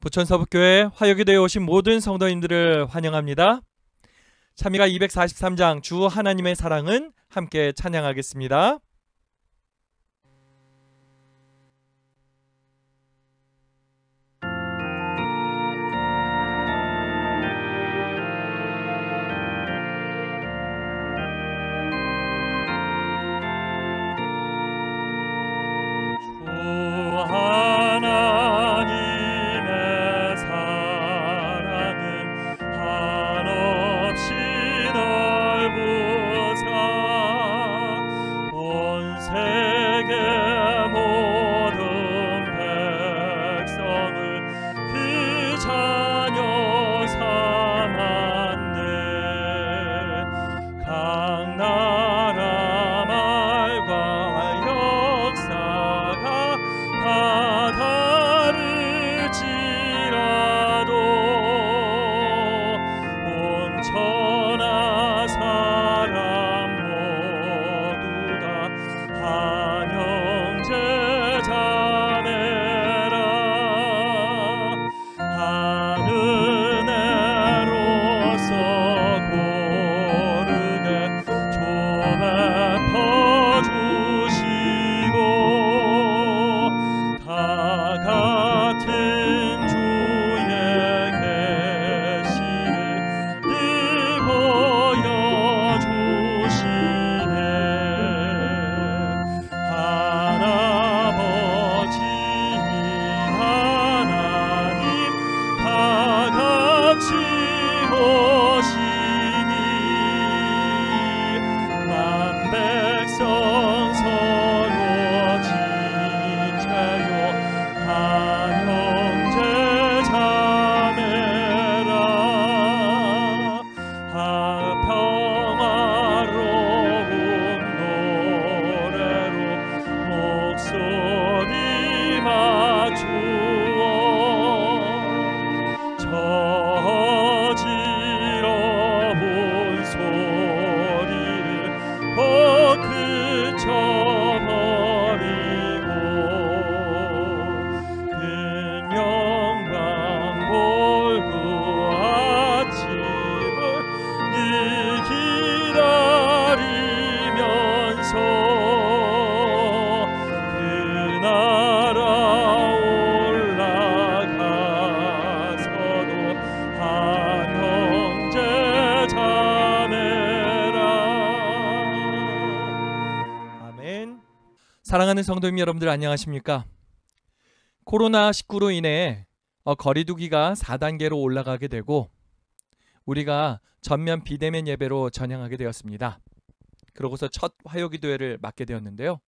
부천서북교회 화요기도에 오신 모든 성도님들을 환영합니다. 참미가 243장 주 하나님의 사랑은 함께 찬양하겠습니다. 사랑하는 성도님 여러분들 안녕하십니까? 코로나19로 인해 거리두기가 4단계로 올라가게 되고 우리가 전면 비대면 예배로 전향하게 되었습니다. 그러고서 첫 화요기도회를 맡게 되었는데요.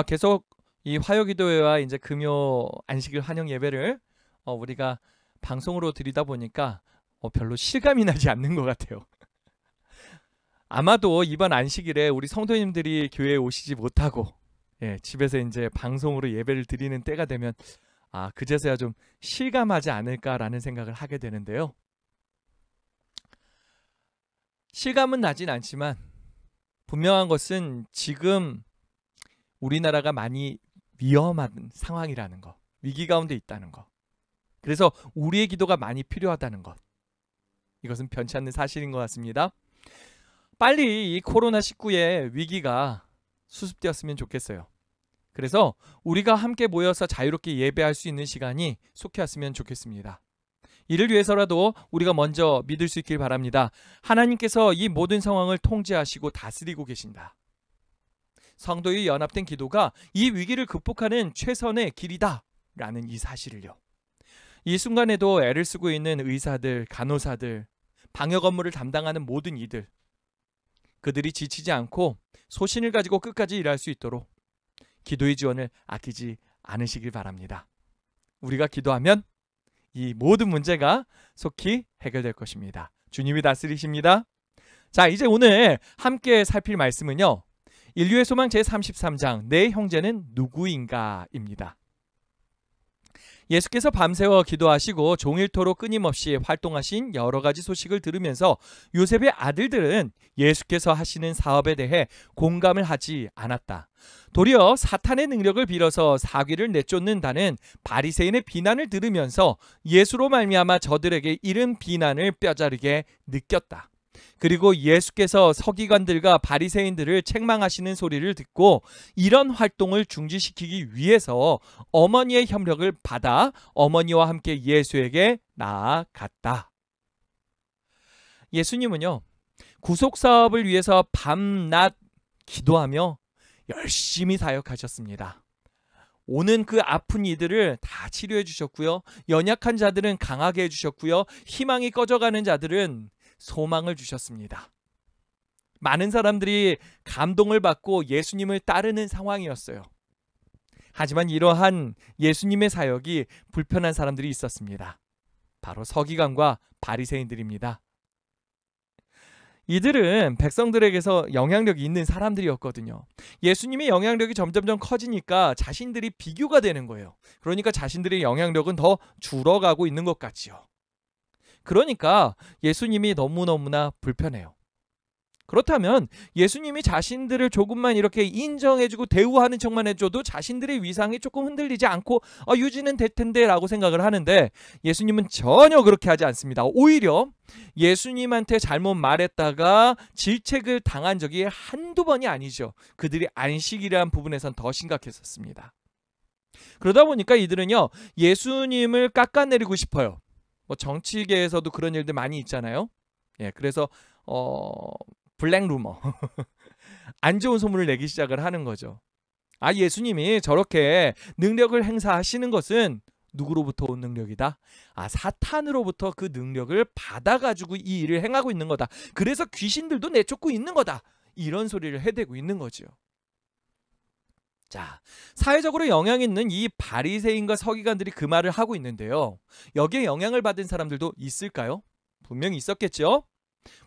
계속 이 화요기도회와 이제 금요 안식일 환영 예배를 우리가 방송으로 드리다 보니까 별로 실감이 나지 않는 것 같아요. 아마도 이번 안식일에 우리 성도님들이 교회에 오시지 못하고 집에서 이제 방송으로 예배를 드리는 때가 되면 그제서야 좀 실감하지 않을까라는 생각을 하게 되는데요. 실감은 나진 않지만 분명한 것은 지금 우리나라가 많이 위험한 상황이라는 것, 위기 가운데 있다는 것, 그래서 우리의 기도가 많이 필요하다는 것, 이것은 변치 않는 사실인 것 같습니다. 빨리 이 코로나19의 위기가 수습되었으면 좋겠어요. 그래서 우리가 함께 모여서 자유롭게 예배할 수 있는 시간이 속히 왔으면 좋겠습니다. 이를 위해서라도 우리가 먼저 믿을 수 있길 바랍니다. 하나님께서 이 모든 상황을 통제하시고 다스리고 계신다. 성도의 연합된 기도가 이 위기를 극복하는 최선의 길이다 라는 이 사실을요. 이 순간에도 애를 쓰고 있는 의사들, 간호사들, 방역 업무를 담당하는 모든 이들, 그들이 지치지 않고 소신을 가지고 끝까지 일할 수 있도록 기도의 지원을 아끼지 않으시길 바랍니다. 우리가 기도하면 이 모든 문제가 속히 해결될 것입니다. 주님이 다스리십니다. 자, 이제 오늘 함께 살필 말씀은요, 인류의 소망 제33장 내 형제는 누구인가 입니다. 예수께서 밤새워 기도하시고 종일토록 끊임없이 활동하신 여러 가지 소식을 들으면서 요셉의 아들들은 예수께서 하시는 사업에 대해 공감을 하지 않았다. 도리어 사탄의 능력을 빌어서 사귀를 내쫓는다는 바리새인의 비난을 들으면서 예수로 말미암아 저들에게 이른 비난을 뼈저리게 느꼈다. 그리고 예수께서 서기관들과 바리새인들을 책망하시는 소리를 듣고 이런 활동을 중지시키기 위해서 어머니의 협력을 받아 어머니와 함께 예수에게 나아갔다. 예수님은요, 구속 사업을 위해서 밤낮 기도하며 열심히 사역하셨습니다. 오는 그 아픈 이들을 다 치료해 주셨고요. 연약한 자들은 강하게 해주셨고요. 희망이 꺼져가는 자들은 소망을 주셨습니다. 많은 사람들이 감동을 받고 예수님을 따르는 상황이었어요. 하지만 이러한 예수님의 사역이 불편한 사람들이 있었습니다. 바로 서기관과 바리새인들입니다. 이들은 백성들에게서 영향력이 있는 사람들이었거든요. 예수님의 영향력이 점점점 커지니까 자신들이 비교가 되는 거예요. 그러니까 자신들의 영향력은 더 줄어가고 있는 것 같지요. 그러니까 예수님이 너무너무나 불편해요. 그렇다면 예수님이 자신들을 조금만 이렇게 인정해주고 대우하는 척만 해줘도 자신들의 위상이 조금 흔들리지 않고 유지는 될 텐데 라고 생각을 하는데, 예수님은 전혀 그렇게 하지 않습니다. 오히려 예수님한테 잘못 말했다가 질책을 당한 적이 한두 번이 아니죠. 그들이 안식이라는 부분에선 더 심각했었습니다. 그러다 보니까 이들은요, 예수님을 깎아내리고 싶어요. 뭐 정치계에서도 그런 일들 많이 있잖아요. 그래서 블랙 루머 안 좋은 소문을 내기 시작을 하는 거죠. 예수님이 저렇게 능력을 행사하시는 것은 누구로부터 온 능력이다? 사탄으로부터 그 능력을 받아가지고 이 일을 행하고 있는 거다. 그래서 귀신들도 내쫓고 있는 거다. 이런 소리를 해대고 있는 거죠. 자, 사회적으로 영향 있는 이 바리새인과 서기관들이 그 말을 하고 있는데요. 여기에 영향을 받은 사람들도 있을까요? 분명히 있었겠죠?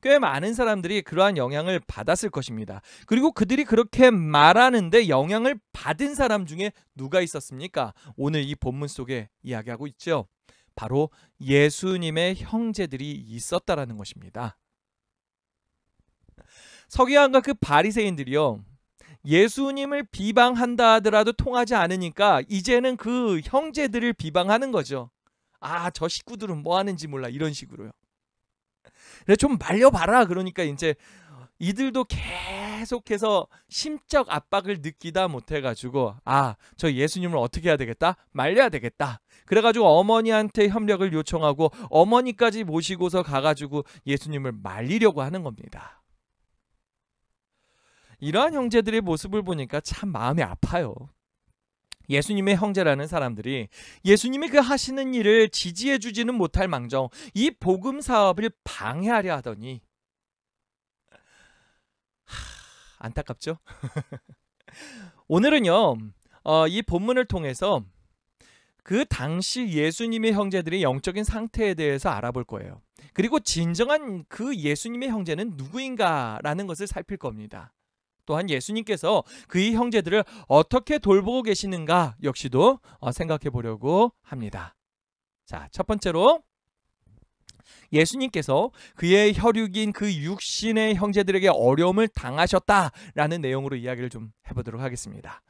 꽤 많은 사람들이 그러한 영향을 받았을 것입니다. 그리고 그들이 그렇게 말하는데 영향을 받은 사람 중에 누가 있었습니까? 오늘 이 본문 속에 이야기하고 있죠. 바로 예수님의 형제들이 있었다라는 것입니다. 서기관과 그 바리새인들이요, 예수님을 비방한다 하더라도 통하지 않으니까 이제는 그 형제들을 비방하는 거죠. 저 식구들은 뭐 하는지 몰라, 이런 식으로요. 그래 좀 말려봐라. 그러니까 이제 이들도 계속해서 심적 압박을 느끼다 못해가지고 저 예수님을 어떻게 해야 되겠다? 말려야 되겠다. 그래가지고 어머니한테 협력을 요청하고 어머니까지 모시고서 가가지고 예수님을 말리려고 하는 겁니다. 이러한 형제들의 모습을 보니까 참 마음이 아파요. 예수님의 형제라는 사람들이 예수님이 그 하시는 일을 지지해 주지는 못할 망정 이 복음 사업을 방해하려 하더니 안타깝죠? 오늘은요, 이 본문을 통해서 그 당시 예수님의 형제들의 영적인 상태에 대해서 알아볼 거예요. 그리고 진정한 그 예수님의 형제는 누구인가라는 것을 살필 겁니다. 또한 예수님께서 그의 형제들을 어떻게 돌보고 계시는가 역시도 생각해 보려고 합니다. 자, 첫 번째로 예수님께서 그의 혈육인 그 육신의 형제들에게 어려움을 당하셨다라는 내용으로 이야기를 좀 해보도록 하겠습니다.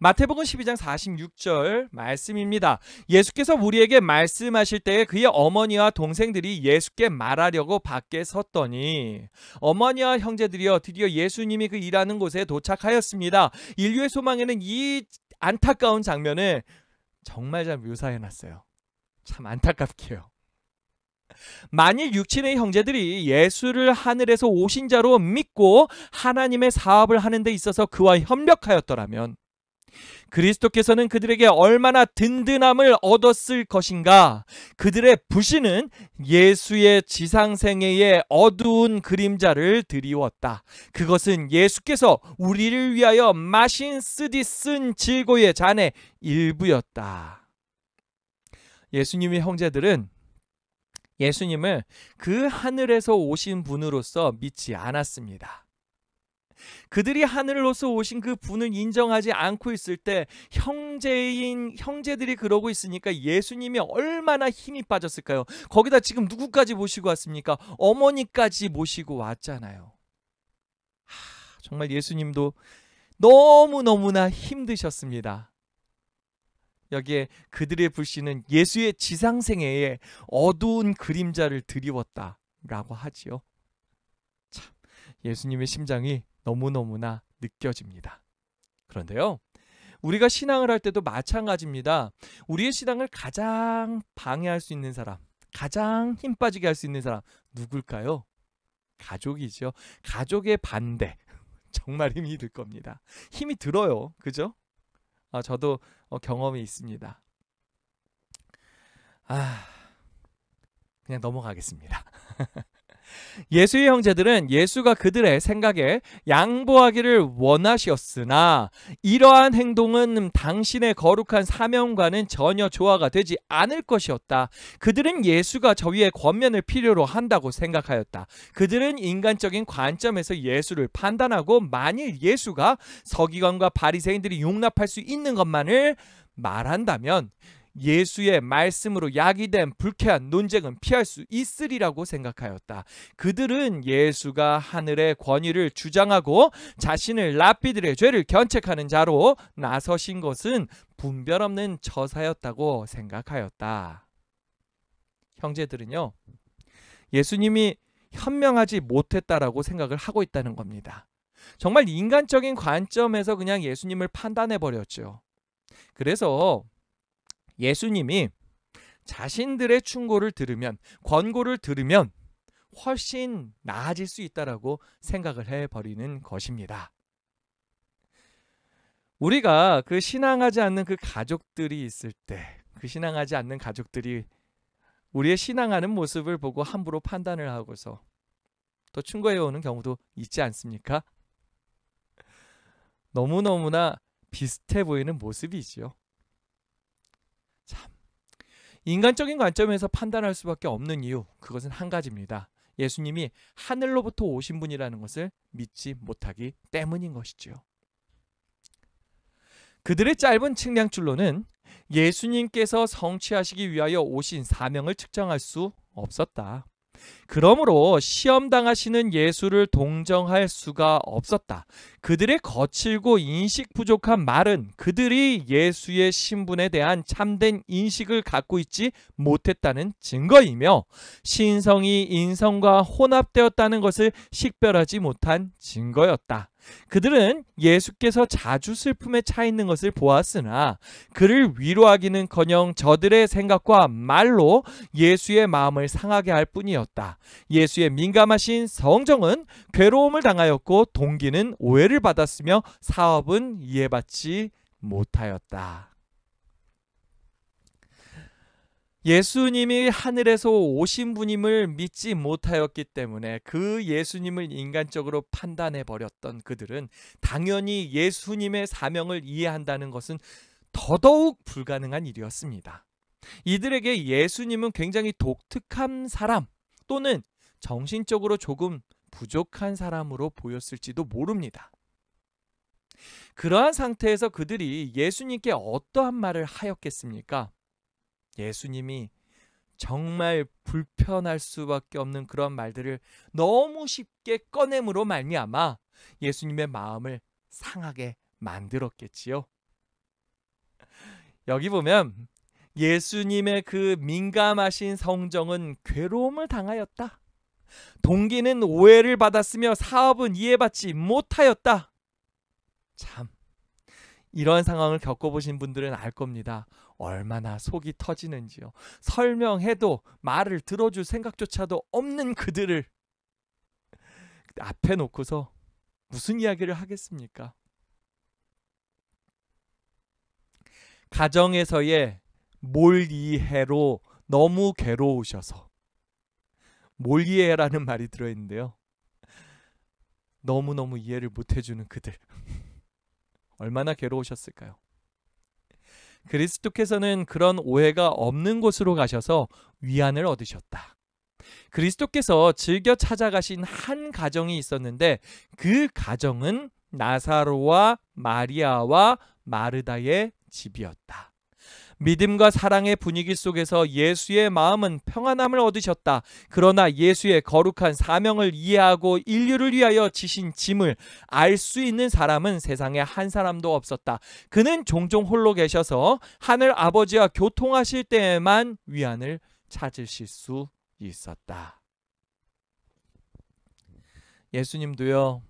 마태복음 12장 46절 말씀입니다. 예수께서 우리에게 말씀하실 때 그의 어머니와 동생들이 예수께 말하려고 밖에 섰더니 어머니와 형제들이여 드디어 예수님이 그 일하는 곳에 도착하였습니다. 인류의 소망에는 이 안타까운 장면을 정말 잘 묘사해놨어요. 참 안타깝게요. 만일 육신의 형제들이 예수를 하늘에서 오신 자로 믿고 하나님의 사업을 하는 데 있어서 그와 협력하였더라면 그리스도께서는 그들에게 얼마나 든든함을 얻었을 것인가. 그들의 불신은 예수의 지상생애의 어두운 그림자를 드리웠다. 그것은 예수께서 우리를 위하여 마신 쓰디 쓴 질고의 잔의 일부였다. 예수님의 형제들은 예수님을 그 하늘에서 오신 분으로서 믿지 않았습니다. 그들이 하늘로서 오신 그 분을 인정하지 않고 있을 때 형제들이 그러고 있으니까 예수님이 얼마나 힘이 빠졌을까요? 거기다 지금 누구까지 모시고 왔습니까? 어머니까지 모시고 왔잖아요. 정말 예수님도 너무너무나 힘드셨습니다. 여기에 그들의 불신은 예수의 지상생애에 어두운 그림자를 드리웠다라고 하지요. 참, 예수님의 심장이 너무너무나 느껴집니다. 그런데요, 우리가 신앙을 할 때도 마찬가지입니다. 우리의 신앙을 가장 방해할 수 있는 사람, 가장 힘 빠지게 할 수 있는 사람 누굴까요? 가족이죠. 가족의 반대. 정말 힘이 들 겁니다. 힘이 들어요. 그죠? 저도 경험이 있습니다. 그냥 넘어가겠습니다. 예수의 형제들은 예수가 그들의 생각에 양보하기를 원하셨으나 이러한 행동은 당신의 거룩한 사명과는 전혀 조화가 되지 않을 것이었다. 그들은 예수가 저희의 권면을 필요로 한다고 생각하였다. 그들은 인간적인 관점에서 예수를 판단하고 만일 예수가 서기관과 바리새인들이 용납할 수 있는 것만을 말한다면 예수의 말씀으로 야기된 불쾌한 논쟁은 피할 수 있으리라고 생각하였다. 그들은 예수가 하늘의 권위를 주장하고 자신을 랍비들의 죄를 견책하는 자로 나서신 것은 분별 없는 처사였다고 생각하였다. 형제들은요, 예수님이 현명하지 못했다라고 생각을 하고 있다는 겁니다. 정말 인간적인 관점에서 그냥 예수님을 판단해 버렸죠. 그래서 예수님이 자신들의 충고를 들으면, 권고를 들으면 훨씬 나아질 수 있다라고 생각을 해버리는 것입니다. 우리가 그 신앙하지 않는 그 가족들이 있을 때, 그 신앙하지 않는 가족들이 우리의 신앙하는 모습을 보고 함부로 판단을 하고서 또 충고해오는 경우도 있지 않습니까? 너무너무나 비슷해 보이는 모습이지요. 참, 인간적인 관점에서 판단할 수밖에 없는 이유, 그것은 한 가지입니다. 예수님이 하늘로부터 오신 분이라는 것을 믿지 못하기 때문인 것이지요. 그들의 짧은 측량줄로는 예수님께서 성취하시기 위하여 오신 사명을 측정할 수 없었다. 그러므로 시험당하시는 예수를 동정할 수가 없었다. 그들의 거칠고 인식 부족한 말은 그들이 예수의 신분에 대한 참된 인식을 갖고 있지 못했다는 증거이며 신성이 인성과 혼합되었다는 것을 식별하지 못한 증거였다. 그들은 예수께서 자주 슬픔에 차 있는 것을 보았으나 그를 위로하기는커녕 저들의 생각과 말로 예수의 마음을 상하게 할 뿐이었다. 예수의 민감하신 성정은 괴로움을 당하였고 동기는 오해를 받았으며 사업은 이해받지 못하였다. 예수님이 하늘에서 오신 분임을 믿지 못하였기 때문에 그 예수님을 인간적으로 판단해버렸던 그들은 당연히 예수님의 사명을 이해한다는 것은 더더욱 불가능한 일이었습니다. 이들에게 예수님은 굉장히 독특한 사람 또는 정신적으로 조금 부족한 사람으로 보였을지도 모릅니다. 그러한 상태에서 그들이 예수님께 어떠한 말을 하였겠습니까? 예수님이 정말 불편할 수밖에 없는 그런 말들을 너무 쉽게 꺼냄으로 말미암아 예수님의 마음을 상하게 만들었겠지요. 여기 보면 예수님의 그 민감하신 성정은 괴로움을 당하였다. 동기는 오해를 받았으며 사업은 이해받지 못하였다. 참, 이런 상황을 겪어보신 분들은 알 겁니다. 얼마나 속이 터지는지요. 설명해도 말을 들어줄 생각조차도 없는 그들을 앞에 놓고서 무슨 이야기를 하겠습니까? 가정에서의 몰이해로 너무 괴로우셔서, 몰이해라는 말이 들어있는데요, 너무너무 이해를 못해주는 그들 얼마나 괴로우셨을까요? 그리스도께서는 그런 오해가 없는 곳으로 가셔서 위안을 얻으셨다. 그리스도께서 즐겨 찾아가신 한 가정이 있었는데 그 가정은 나사로와 마리아와 마르다의 집이었다. 믿음과 사랑의 분위기 속에서 예수의 마음은 평안함을 얻으셨다. 그러나 예수의 거룩한 사명을 이해하고 인류를 위하여 지신 짐을 알 수 있는 사람은 세상에 한 사람도 없었다. 그는 종종 홀로 계셔서 하늘 아버지와 교통하실 때에만 위안을 찾으실 수 있었다. 예수님도요,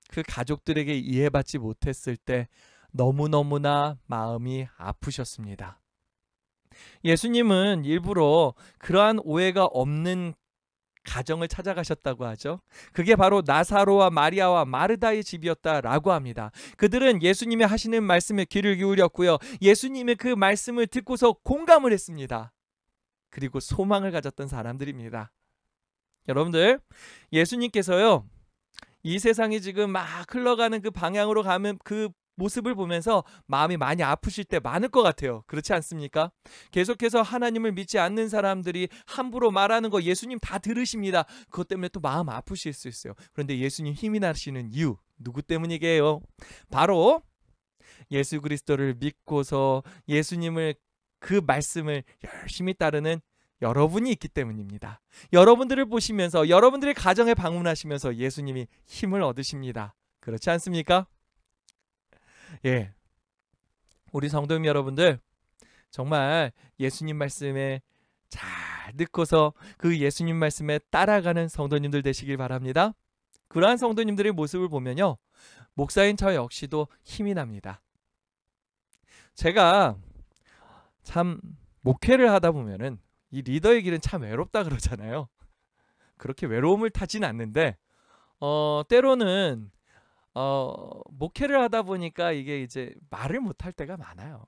그 가족들에게 이해받지 못했을 때 너무너무나 마음이 아프셨습니다. 예수님은 일부러 그러한 오해가 없는 가정을 찾아가셨다고 하죠. 그게 바로 나사로와 마리아와 마르다의 집이었다라고 합니다. 그들은 예수님이 하시는 말씀에 귀를 기울였고요. 예수님의 그 말씀을 듣고서 공감을 했습니다. 그리고 소망을 가졌던 사람들입니다. 여러분들, 예수님께서요, 이 세상이 지금 막 흘러가는 그 방향으로 가면 그 모습을 보면서 마음이 많이 아프실 때 많을 것 같아요. 그렇지 않습니까? 계속해서 하나님을 믿지 않는 사람들이 함부로 말하는 거 예수님 다 들으십니다. 그것 때문에 또 마음 아프실 수 있어요. 그런데 예수님 힘이 나시는 이유, 누구 때문이게요? 바로 예수 그리스도를 믿고서 예수님을 그 말씀을 열심히 따르는 여러분이 있기 때문입니다. 여러분들을 보시면서 여러분들의 가정에 방문하시면서 예수님이 힘을 얻으십니다. 그렇지 않습니까? 예, 우리 성도님 여러분들, 정말 예수님 말씀에 잘 듣고서 그 예수님 말씀에 따라가는 성도님들 되시길 바랍니다. 그러한 성도님들의 모습을 보면요, 목사인 저 역시도 힘이 납니다. 제가 참 목회를 하다 보면은 이 리더의 길은 참 외롭다 그러잖아요. 그렇게 외로움을 타진 않는데 때로는 목회를 하다 보니까 이게 이제 말을 못할 때가 많아요.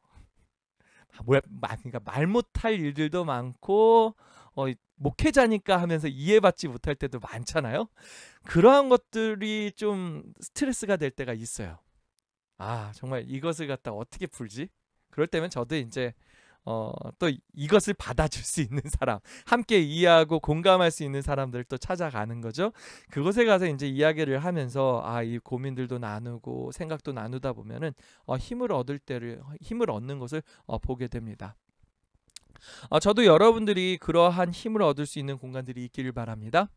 그러니까 말 못할 일들도 많고 목회자니까 하면서 이해받지 못할 때도 많잖아요. 그러한 것들이 좀 스트레스가 될 때가 있어요. 아, 정말 이것을 갖다 어떻게 풀지? 그럴 때면 저도 이제 또 이것을 받아줄 수 있는 사람, 함께 이해하고 공감할 수 있는 사람들을 또 찾아가는 거죠. 그곳에 가서 이제 이야기를 하면서 이 고민들도 나누고 생각도 나누다 보면은 힘을 얻는 것을 보게 됩니다. 저도 여러분들이 그러한 힘을 얻을 수 있는 공간들이 있기를 바랍니다.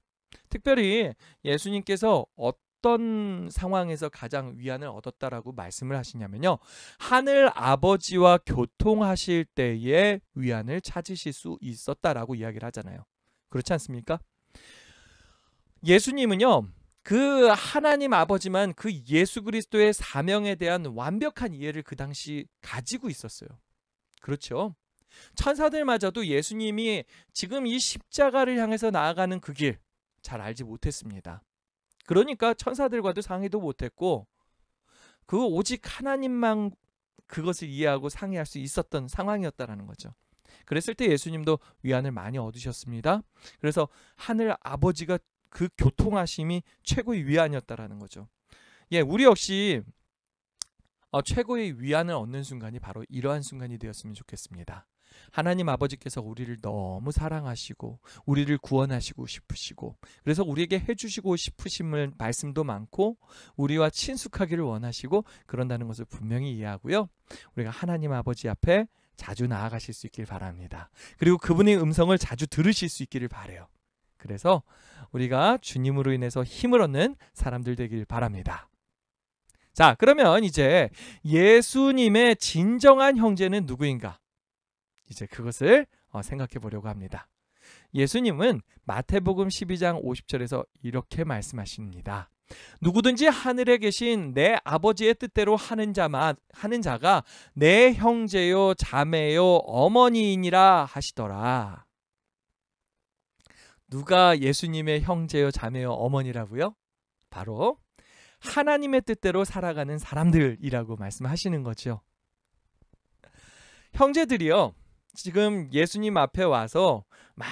특별히 예수님께서 어떤 상황에서 가장 위안을 얻었다라고 말씀을 하시냐면요, 하늘 아버지와 교통하실 때에 위안을 찾으실 수 있었다라고 이야기를 하잖아요. 그렇지 않습니까? 예수님은요, 그 하나님 아버지만 그 예수 그리스도의 사명에 대한 완벽한 이해를 그 당시 가지고 있었어요. 그렇죠? 천사들마저도 예수님이 지금 이 십자가를 향해서 나아가는 그 길 잘 알지 못했습니다. 그러니까 천사들과도 상의도 못했고 그 오직 하나님만 그것을 이해하고 상의할 수 있었던 상황이었다라는 거죠. 그랬을 때 예수님도 위안을 많이 얻으셨습니다. 그래서 하늘 아버지가 그 교통하심이 최고의 위안이었다라는 거죠. 예, 우리 역시 최고의 위안을 얻는 순간이 바로 이러한 순간이 되었으면 좋겠습니다. 하나님 아버지께서 우리를 너무 사랑하시고 우리를 구원하시고 싶으시고 그래서 우리에게 해주시고 싶으신 말씀도 많고 우리와 친숙하기를 원하시고 그런다는 것을 분명히 이해하고요. 우리가 하나님 아버지 앞에 자주 나아가실 수 있길 바랍니다. 그리고 그분의 음성을 자주 들으실 수 있기를 바라요. 그래서 우리가 주님으로 인해서 힘을 얻는 사람들 되길 바랍니다. 자, 그러면 이제 예수님의 진정한 형제는 누구인가? 이제 그것을 생각해 보려고 합니다. 예수님은 마태복음 12장 50절에서 이렇게 말씀하십니다. 누구든지 하늘에 계신 내 아버지의 뜻대로 하는 자가 내 형제요 자매요 어머니이니라 하시더라. 누가 예수님의 형제요 자매요 어머니라고요? 바로 하나님의 뜻대로 살아가는 사람들이라고 말씀하시는 거죠. 형제들이요, 지금 예수님 앞에 와서 막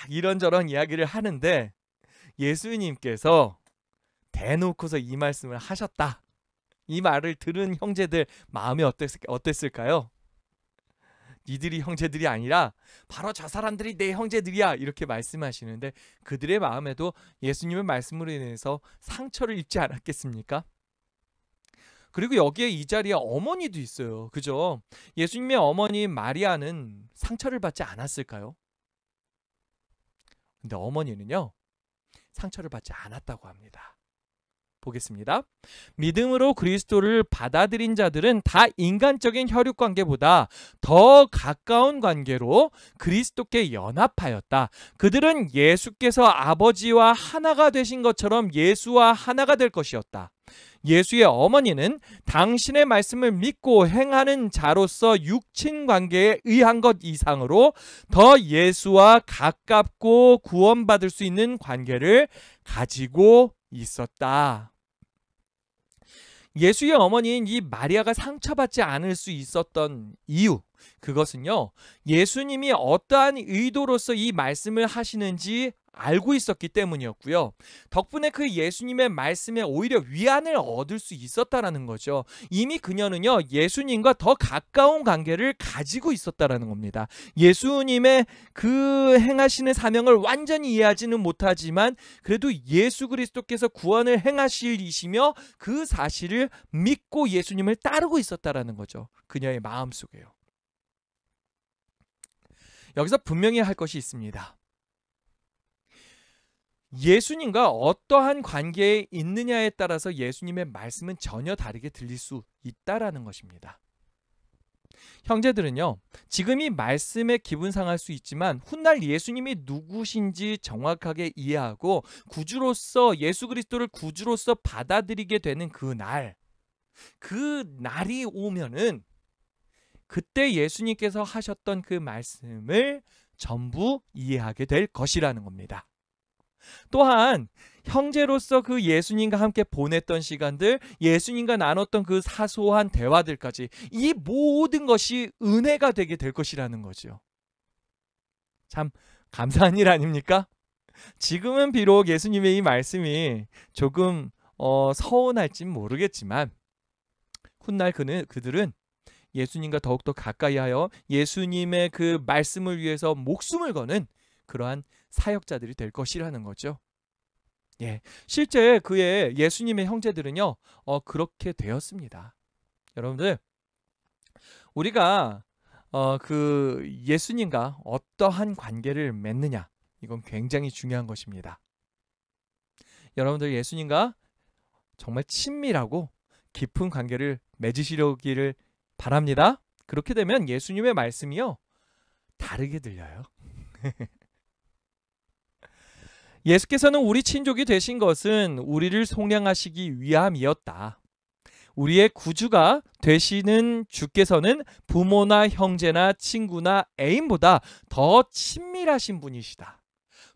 이런저런 이야기를 하는데 예수님께서 대놓고서 이 말씀을 하셨다. 이 말을 들은 형제들 마음이 어땠을까요? 니들이 형제들이 아니라 바로 저 사람들이 내 형제들이야 이렇게 말씀하시는데 그들의 마음에도 예수님의 말씀으로 인해서 상처를 입지 않았겠습니까? 그리고 여기에 이 자리에 어머니도 있어요. 그죠? 예수님의 어머니 마리아는 상처를 받지 않았을까요? 근데 어머니는요, 상처를 받지 않았다고 합니다. 보겠습니다. 믿음으로 그리스도를 받아들인 자들은 다 인간적인 혈육 관계보다 더 가까운 관계로 그리스도께 연합하였다. 그들은 예수께서 아버지와 하나가 되신 것처럼 예수와 하나가 될 것이었다. 예수의 어머니는 당신의 말씀을 믿고 행하는 자로서 육친 관계에 의한 것 이상으로 더 예수와 가깝고 구원받을 수 있는 관계를 가지고 있었다. 예수의 어머니인 이 마리아가 상처받지 않을 수 있었던 이유, 그것은요, 예수님이 어떠한 의도로서 이 말씀을 하시는지 알고 있었기 때문이었고요. 덕분에 그 예수님의 말씀에 오히려 위안을 얻을 수 있었다라는 거죠. 이미 그녀는요, 예수님과 더 가까운 관계를 가지고 있었다라는 겁니다. 예수님의 그 행하시는 사명을 완전히 이해하지는 못하지만 그래도 예수 그리스도께서 구원을 행하실 이시며 그 사실을 믿고 예수님을 따르고 있었다라는 거죠. 그녀의 마음속에요. 여기서 분명히 할 것이 있습니다. 예수님과 어떠한 관계에 있느냐에 따라서 예수님의 말씀은 전혀 다르게 들릴 수 있다라는 것입니다. 형제들은요, 지금 이 말씀에 기분 상할 수 있지만 훗날 예수님이 누구신지 정확하게 이해하고 구주로서 예수 그리스도를 구주로서 받아들이게 되는 그 날이 오면은 그때 예수님께서 하셨던 그 말씀을 전부 이해하게 될 것이라는 겁니다. 또한 형제로서 그 예수님과 함께 보냈던 시간들, 예수님과 나눴던 그 사소한 대화들까지 이 모든 것이 은혜가 되게 될 것이라는 거죠. 참 감사한 일 아닙니까? 지금은 비록 예수님의 이 말씀이 조금 서운할진 모르겠지만 훗날 그들은 예수님과 더욱더 가까이하여 예수님의 그 말씀을 위해서 목숨을 거는 그러한 사역자들이 될 것이라는 거죠. 예, 실제 그의 예수님의 형제들은요, 그렇게 되었습니다. 여러분들, 우리가 그 예수님과 어떠한 관계를 맺느냐, 이건 굉장히 중요한 것입니다. 여러분들 예수님과 정말 친밀하고 깊은 관계를 맺으시려기를 바랍니다. 그렇게 되면 예수님의 말씀이요, 다르게 들려요. 예수께서는 우리 친족이 되신 것은 우리를 속량하시기 위함이었다. 우리의 구주가 되시는 주께서는 부모나 형제나 친구나 애인보다 더 친밀하신 분이시다.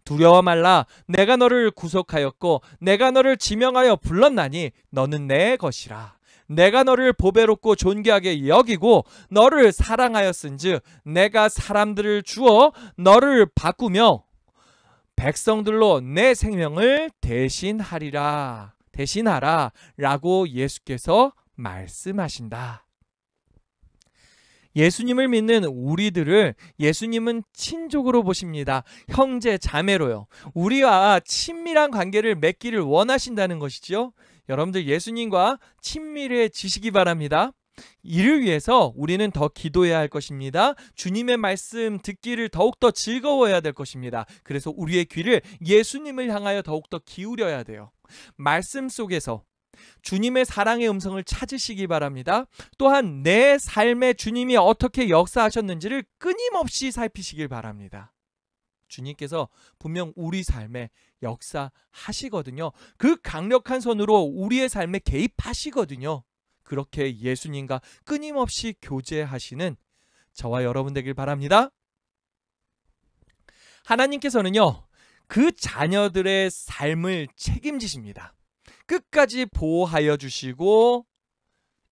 두려워 말라. 내가 너를 구속하였고 내가 너를 지명하여 불렀나니 너는 내 것이라. 내가 너를 보배롭고 존귀하게 여기고 너를 사랑하였은즉 내가 사람들을 주어 너를 바꾸며 백성들로 내 생명을 대신하라 라고 예수께서 말씀하신다. 예수님을 믿는 우리들을 예수님은 친족으로 보십니다. 형제 자매로요. 우리와 친밀한 관계를 맺기를 원하신다는 것이죠. 여러분들 예수님과 친밀해지시기 바랍니다. 이를 위해서 우리는 더 기도해야 할 것입니다. 주님의 말씀 듣기를 더욱더 즐거워해야 될 것입니다. 그래서 우리의 귀를 예수님을 향하여 더욱더 기울여야 돼요. 말씀 속에서 주님의 사랑의 음성을 찾으시기 바랍니다. 또한 내 삶에 주님이 어떻게 역사하셨는지를 끊임없이 살피시길 바랍니다. 주님께서 분명 우리 삶에 역사하시거든요. 그 강력한 손으로 우리의 삶에 개입하시거든요. 그렇게 예수님과 끊임없이 교제하시는 저와 여러분 되길 바랍니다. 하나님께서는요, 그 자녀들의 삶을 책임지십니다. 끝까지 보호하여 주시고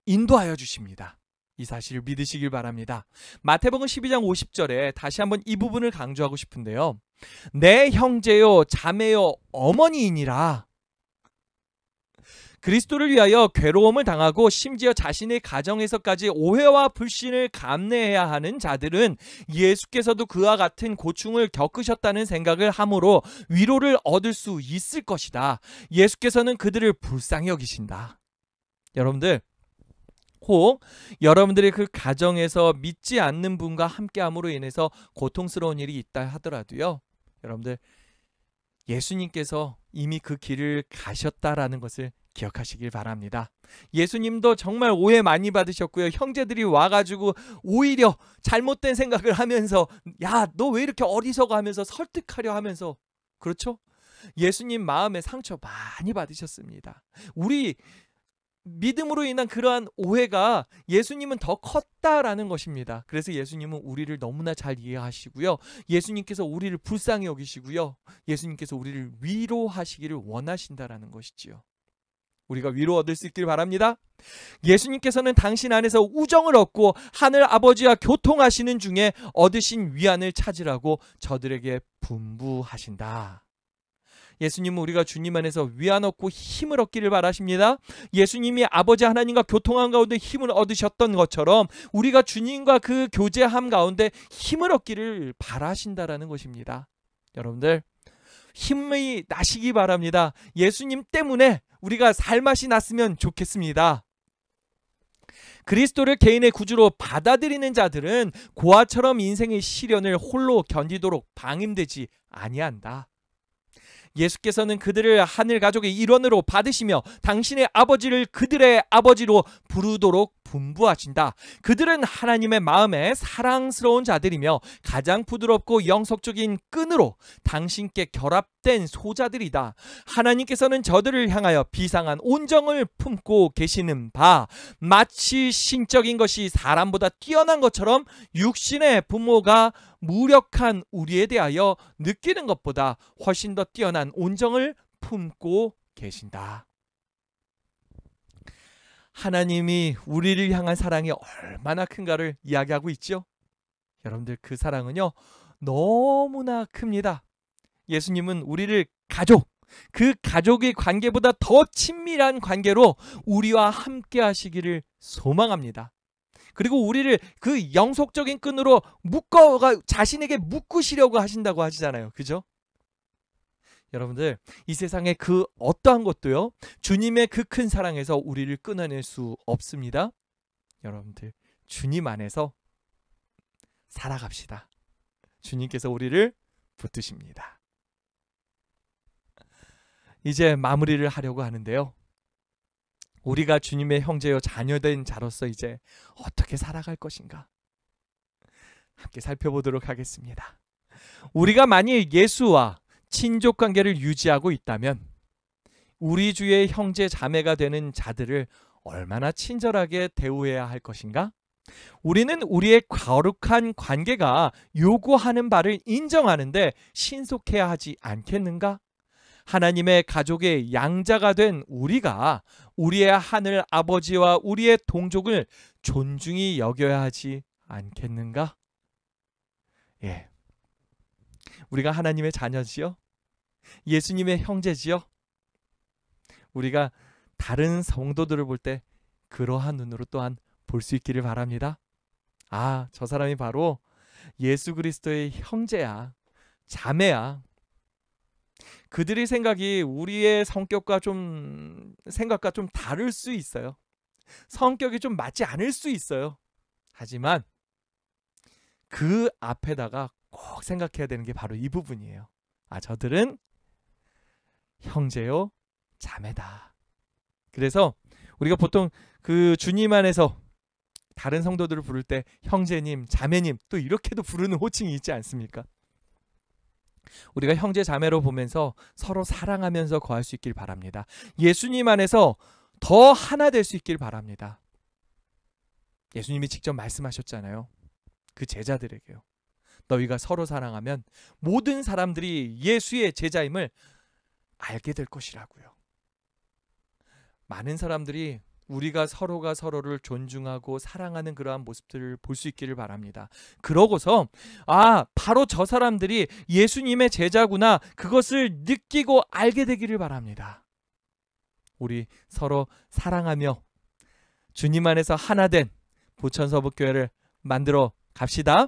인도하여 주십니다. 이 사실을 믿으시길 바랍니다. 마태복음 12장 50절에 다시 한번 이 부분을 강조하고 싶은데요. 내 형제요 자매요 어머니이니라. 그리스도를 위하여 괴로움을 당하고 심지어 자신의 가정에서까지 오해와 불신을 감내해야 하는 자들은 예수께서도 그와 같은 고충을 겪으셨다는 생각을 함으로 위로를 얻을 수 있을 것이다. 예수께서는 그들을 불쌍히 여기신다. 여러분들, 혹 여러분들의 그 가정에서 믿지 않는 분과 함께함으로 인해서 고통스러운 일이 있다 하더라도요, 여러분들, 예수님께서 이미 그 길을 가셨다라는 것을 기억하시길 바랍니다. 예수님도 정말 오해 많이 받으셨고요. 형제들이 와가지고 오히려 잘못된 생각을 하면서 야, 너 왜 이렇게 어리석어 하면서 설득하려 하면서, 그렇죠? 예수님 마음에 상처 많이 받으셨습니다. 우리 믿음으로 인한 그러한 오해가 예수님은 더 컸다라는 것입니다. 그래서 예수님은 우리를 너무나 잘 이해하시고요. 예수님께서 우리를 불쌍히 여기시고요. 예수님께서 우리를 위로하시기를 원하신다라는 것이지요. 우리가 위로 얻을 수 있길 바랍니다. 예수님께서는 당신 안에서 우정을 얻고 하늘 아버지와 교통하시는 중에 얻으신 위안을 찾으라고 저들에게 분부하신다. 예수님은 우리가 주님 안에서 위안 얻고 힘을 얻기를 바라십니다. 예수님이 아버지 하나님과 교통한 가운데 힘을 얻으셨던 것처럼 우리가 주님과 그 교제함 가운데 힘을 얻기를 바라신다라는 것입니다. 여러분들, 힘이 나시기 바랍니다. 예수님 때문에 우리가 살맛이 났으면 좋겠습니다. 그리스도를 개인의 구주로 받아들이는 자들은 고아처럼 인생의 시련을 홀로 견디도록 방임되지 아니한다. 예수께서는 그들을 하늘 가족의 일원으로 받으시며 당신의 아버지를 그들의 아버지로 부르도록 분부하신다. 그들은 하나님의 마음에 사랑스러운 자들이며 가장 부드럽고 영속적인 끈으로 당신께 결합된 소자들이다. 하나님께서는 저들을 향하여 비상한 온정을 품고 계시는 바, 마치 신적인 것이 사람보다 뛰어난 것처럼 육신의 부모가 무력한 우리에 대하여 느끼는 것보다 훨씬 더 뛰어난 온정을 품고 계신다. 하나님이 우리를 향한 사랑이 얼마나 큰가를 이야기하고 있죠. 여러분들, 그 사랑은요 너무나 큽니다. 예수님은 우리를 가족, 그 가족의 관계보다 더 친밀한 관계로 우리와 함께 하시기를 소망합니다. 그리고 우리를 그 영속적인 끈으로 자신에게 묶으시려고 하신다고 하시잖아요. 그죠? 여러분들, 이 세상의 그 어떠한 것도요 주님의 그 큰 사랑에서 우리를 끊어낼 수 없습니다. 여러분들, 주님 안에서 살아갑시다. 주님께서 우리를 붙드십니다. 이제 마무리를 하려고 하는데요, 우리가 주님의 형제요 자녀된 자로서 이제 어떻게 살아갈 것인가 함께 살펴보도록 하겠습니다. 우리가 만일 예수와 친족 관계를 유지하고 있다면 우리 주의 형제 자매가 되는 자들을 얼마나 친절하게 대우해야 할 것인가? 우리는 우리의 거룩한 관계가 요구하는 바를 인정하는데 신속해야 하지 않겠는가? 하나님의 가족의 양자가 된 우리가 우리의 하늘 아버지와 우리의 동족을 존중히 여겨야 하지 않겠는가? 예, 우리가 하나님의 자녀지요? 예수님의 형제지요? 우리가 다른 성도들을 볼 때 그러한 눈으로 또한 볼 수 있기를 바랍니다. 아, 저 사람이 바로 예수 그리스도의 형제야, 자매야. 그들의 생각이 우리의 생각과 좀 다를 수 있어요. 성격이 좀 맞지 않을 수 있어요. 하지만 그 앞에다가 꼭 생각해야 되는 게 바로 이 부분이에요. 아, 저들은 형제요 자매다. 그래서 우리가 보통 그 주님 안에서 다른 성도들을 부를 때 형제님, 자매님, 또 이렇게도 부르는 호칭이 있지 않습니까? 우리가 형제 자매로 보면서 서로 사랑하면서 거할 수 있길 바랍니다. 예수님 안에서 더 하나 될 수 있길 바랍니다. 예수님이 직접 말씀하셨잖아요. 그 제자들에게요. 너희가 서로 사랑하면 모든 사람들이 예수의 제자임을 알게 될 것이라고요. 많은 사람들이 우리가 서로가 서로를 존중하고 사랑하는 그러한 모습들을 볼 수 있기를 바랍니다. 그러고서 아, 바로 저 사람들이 예수님의 제자구나, 그것을 느끼고 알게 되기를 바랍니다. 우리 서로 사랑하며 주님 안에서 하나 된 부천서북교회를 만들어 갑시다.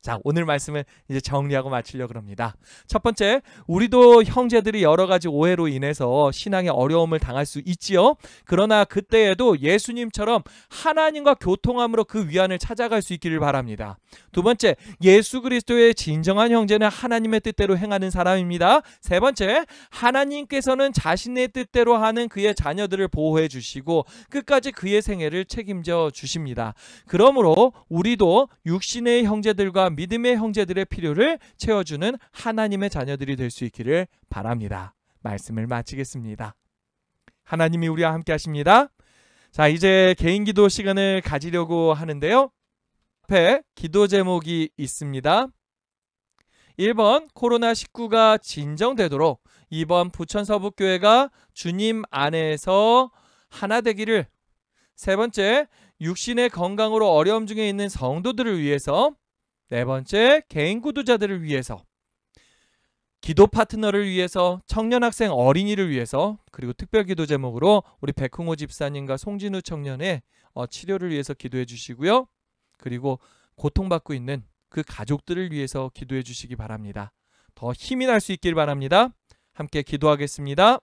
자, 오늘 말씀을 이제 정리하고 마치려고 합니다. 첫 번째, 우리도 형제들이 여러 가지 오해로 인해서 신앙의 어려움을 당할 수 있지요. 그러나 그때에도 예수님처럼 하나님과 교통함으로 그 위안을 찾아갈 수 있기를 바랍니다. 두 번째, 예수 그리스도의 진정한 형제는 하나님의 뜻대로 행하는 사람입니다. 세 번째, 하나님께서는 자신의 뜻대로 하는 그의 자녀들을 보호해 주시고 끝까지 그의 생애를 책임져 주십니다. 그러므로 우리도 육신의 형제들과 믿음의 형제들의 필요를 채워주는 하나님의 자녀들이 될 수 있기를 바랍니다. 말씀을 마치겠습니다. 하나님이 우리와 함께 하십니다. 자, 이제 개인 기도 시간을 가지려고 하는데요. 앞에 기도 제목이 있습니다. 1번, 코로나19가 진정되도록 2번, 부천서북교회가 주님 안에서 하나 되기를. 세 번째, 육신의 건강으로 어려움 중에 있는 성도들을 위해서. 네 번째, 개인 구도자들을 위해서, 기도 파트너를 위해서, 청년 학생 어린이를 위해서, 그리고 특별 기도 제목으로 우리 백흥호 집사님과 송진우 청년의 치료를 위해서 기도해 주시고요. 그리고 고통받고 있는 그 가족들을 위해서 기도해 주시기 바랍니다. 더 힘이 날 수 있길 바랍니다. 함께 기도하겠습니다.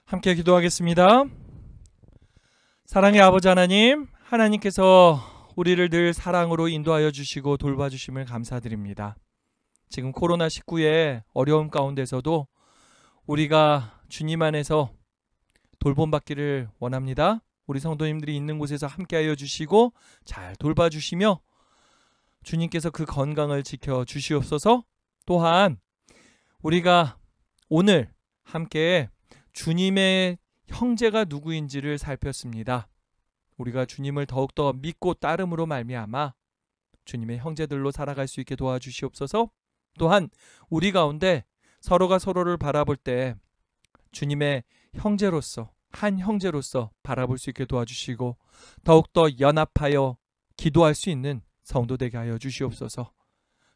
함께 기도하겠습니다. 사랑의 아버지 하나님, 하나님께서 우리를 늘 사랑으로 인도하여 주시고 돌봐주심을 감사드립니다. 지금 코로나19의 어려움 가운데서도 우리가 주님 안에서 돌봄받기를 원합니다. 우리 성도님들이 있는 곳에서 함께하여 주시고 잘 돌봐주시며 주님께서 그 건강을 지켜주시옵소서. 또한 우리가 오늘 함께 주님의 형제가 누구인지를 살폈습니다. 우리가 주님을 더욱더 믿고 따름으로 말미암아 주님의 형제들로 살아갈 수 있게 도와주시옵소서. 또한 우리 가운데 서로가 서로를 바라볼 때 주님의 형제로서, 한 형제로서 바라볼 수 있게 도와주시고 더욱더 연합하여 기도할 수 있는 성도 되게 하여 주시옵소서.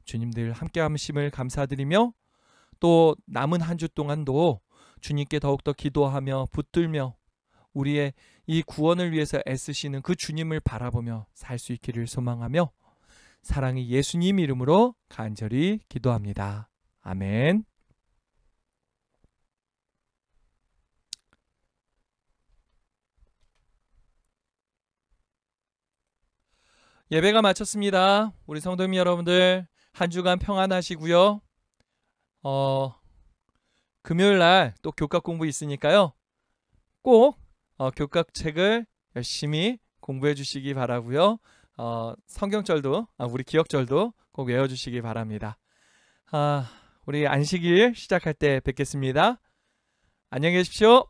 주님들 함께 하심을 감사드리며 또 남은 한 주 동안도 주님께 더욱더 기도하며 붙들며 우리의 이 구원을 위해서 애쓰시는 그 주님을 바라보며 살 수 있기를 소망하며 사랑의 예수님 이름으로 간절히 기도합니다. 아멘. 예배가 마쳤습니다. 우리 성도님 여러분들 한 주간 평안하시고요. 금요일 날 또 교각 공부 있으니까요. 꼭 교각 책을 열심히 공부해 주시기 바라고요. 성경절도 우리 기억절도 꼭 외워주시기 바랍니다. 우리 안식일 시작할 때 뵙겠습니다. 안녕히 계십시오.